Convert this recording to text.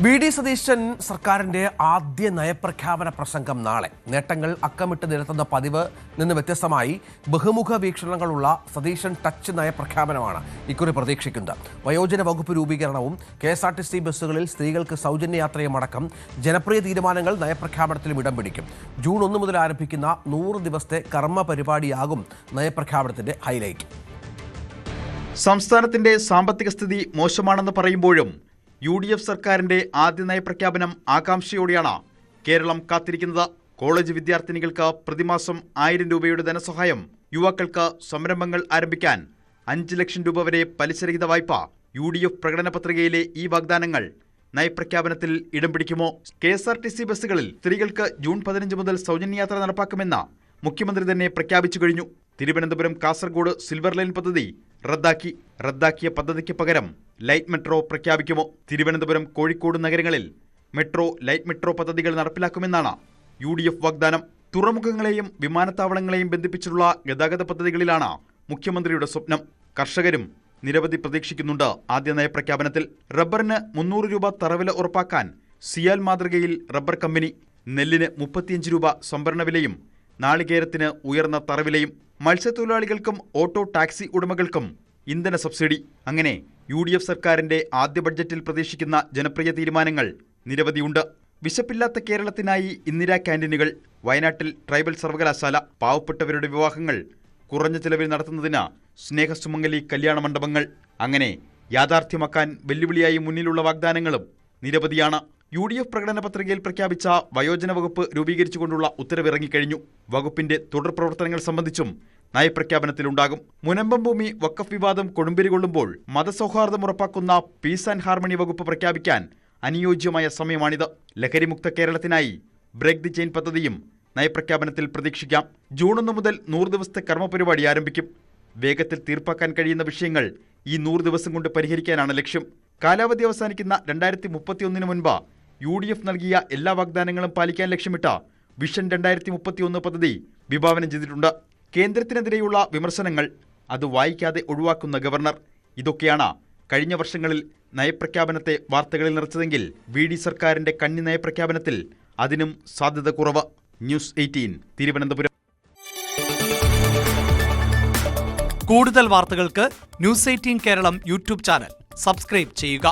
VD. Satheesan സർക്കാരിന്റെ ആദ്യ നയപ്രഖ്യാപന പ്രസംഗം നാളെ. നേട്ടങ്ങൾ അക്കമിട്ട് നിരത്തുന്ന പതിവ് നിന്ന് വ്യത്യസ്തമായി ബഹുമുഖ വീക്ഷണങ്ങളുള്ള സതീശൻ ടച്ച് നയപ്രഖ്യാപനമാണ് ഇക്കുറി പ്രതീക്ഷിക്കുന്നത്. വയോജന വകുപ്പ് രൂപീകരണവും KSRTC ബസ്സുകളിൽ സ്ത്രീകൾക്ക് സൗജന്യ യാത്രയും അടക്കം ജനപ്രിയ തീരുമാനങ്ങൾ നയപ്രഖ്യാപനത്തിലും ഇടം പിടിക്കും. ജൂൺ 1 മുതൽ ആരംഭിക്കുന്ന 100 ദിവസത്തെ കർമ്മ പരിപാടിയാകും നയപ്രഖ്യാപനത്തിന്റെ ഹൈലൈറ്റ്. സംസ്ഥാനത്തിന്റെ സാമ്പത്തിക സ്ഥിതി മോശമാണെന്ന് പറയുമ്പോഴും UDF സർക്കാരിന്റെ ആദ്യ നയപ്രഖ്യാപനം ആകാംക്ഷയോടെയാണ് കേരളം കാത്തിരിക്കുന്നത്. കോളേജ് വിദ്യാർത്ഥിനികൾക്ക് പ്രതിമാസം 1000 രൂപയുടെ ധനസഹായം, യുവാക്കൾക്ക് സംരംഭങ്ങൾ ആരംഭിക്കാൻ 5 ലക്ഷം രൂപ വരെ പലിശരഹിത വായ്പ. UDF പ്രകടന പത്രികയിലെ ഈ വാഗ്ദാനങ്ങൾ നയപ്രഖ്യാപനത്തിൽ ഇടം പിടിക്കുമോ? KSRTC ബസ്സുകളിൽ സ്ത്രീകൾക്ക് ജൂൺ 15 മുതൽ സൗജന്യയാത്ര നടപ്പാക്കുമെന്ന് മുഖ്യമന്ത്രി തന്നെ പ്രഖ്യാപിച്ചു കഴിഞ്ഞു. തിരുവനന്തപുരം കാസർഗോഡ് സിൽവർ ലൈൻ പദ്ധതി റദ്ദാക്കിയ പദ്ധതിക്ക് പകരം ലൈറ്റ് മെട്രോ പ്രഖ്യാപിക്കുമോ? തിരുവനന്തപുരം കോഴിക്കോട് നഗരങ്ങളിൽ മെട്രോ, ലൈറ്റ് മെട്രോ പദ്ധതികൾ നടപ്പിലാക്കുമെന്നാണ് UDF വാഗ്ദാനം. തുറമുഖങ്ങളെയും വിമാനത്താവളങ്ങളെയും ബന്ധിപ്പിച്ചുള്ള ഗതാഗത പദ്ധതികളിലാണ് മുഖ്യമന്ത്രിയുടെ സ്വപ്നം. കർഷകരും നിരവധി പ്രതീക്ഷിക്കുന്നുണ്ട് ആദ്യ നയപ്രഖ്യാപനത്തിൽ. റബ്ബറിന് 300 രൂപ തറവില ഉറപ്പാക്കാൻ സിയാൽ മാതൃകയിൽ റബ്ബർ കമ്പനി. നെല്ലിന് 35 രൂപ സംഭരണ വിലയും നാളികേരത്തിന് ഉയർന്ന തറവിലയും. മത്സ്യത്തൊഴിലാളികൾക്കും ഓട്ടോ ടാക്സി ഉടമകൾക്കും ഇന്ധന സബ്സിഡി. അങ്ങനെ UDF സർക്കാരിന്റെ ആദ്യ ബഡ്ജറ്റിൽ പ്രതീക്ഷിക്കുന്ന ജനപ്രിയ തീരുമാനങ്ങൾ നിരവധിയുണ്ട്. വിശപ്പില്ലാത്ത കേരളത്തിനായി ഇന്ദിരാ ക്യാൻറ്റീനുകൾ. വയനാട്ടിൽ ട്രൈബൽ സർവകലാശാല. പാവപ്പെട്ടവരുടെ വിവാഹങ്ങൾ കുറഞ്ഞ ചെലവിൽ നടത്തുന്നതിന് സ്നേഹസുമംഗലി കല്യാണ മണ്ഡപങ്ങൾ. അങ്ങനെ യാഥാർത്ഥ്യമാക്കാൻ വെല്ലുവിളിയായി മുന്നിലുള്ള വാഗ്ദാനങ്ങളും നിരവധിയാണ്. UDF പ്രകടന പത്രികയിൽ പ്രഖ്യാപിച്ച വയോജന വകുപ്പ് രൂപീകരിച്ചുകൊണ്ടുള്ള ഉത്തരവിറങ്ങിക്കഴിഞ്ഞു. വകുപ്പിന്റെ തുടർ പ്രവർത്തനങ്ങൾ സംബന്ധിച്ചും നയപ്രഖ്യാപനത്തിലുണ്ടാകും. മുനമ്പം ഭൂമി വഖഫ് വിവാദം കൊടുമ്പിരി കൊള്ളുമ്പോൾ മതസൗഹാർദ്ദം ഉറപ്പാക്കുന്ന പീസ് ആൻഡ് ഹാർമണി വകുപ്പ് പ്രഖ്യാപിക്കാൻ അനുയോജ്യമായ സമയമാണിത്. ലഹരിമുക്ത കേരളത്തിനായി ബ്രേക്ക് ദി ചെയിൻ പദ്ധതിയും നയപ്രഖ്യാപനത്തിൽ പ്രതീക്ഷിക്കാം. ജൂൺ 1 മുതൽ 100 ദിവസത്തെ കർമ്മപരിപാടി ആരംഭിക്കും. വേഗത്തിൽ തീർപ്പാക്കാൻ കഴിയുന്ന വിഷയങ്ങൾ ഈ 100 ദിവസം കൊണ്ട് പരിഹരിക്കാനാണ് ലക്ഷ്യം. കാലാവധി അവസാനിക്കുന്ന 2031 മുൻപ് UDF നൽകിയ എല്ലാ വാഗ്ദാനങ്ങളും പാലിക്കാൻ ലക്ഷ്യമിട്ട വിഷൻ 2031 പദ്ധതി വിഭാവനം ചെയ്തിട്ടുണ്ട്. കേന്ദ്രത്തിനെതിരെയുള്ള വിമർശനങ്ങൾ അത് വായിക്കാതെ ഒഴിവാക്കുന്ന ഗവർണർ. ഇതൊക്കെയാണ് കഴിഞ്ഞ വർഷങ്ങളിൽ നയപ്രഖ്യാപനത്തെ വാർത്തകളിൽ നിറച്ചതെങ്കിൽ വി.ഡി. സർക്കാരിന്റെ കന്നി നയപ്രഖ്യാപനത്തിൽ അതിനും സാധ്യത കുറവ്. ന്യൂസ് 18 തിരുവനന്തപുരം. കൂടുതൽ വാർത്തകൾക്ക് news 18 Keralam YouTube channel subscribe ചെയ്യുക.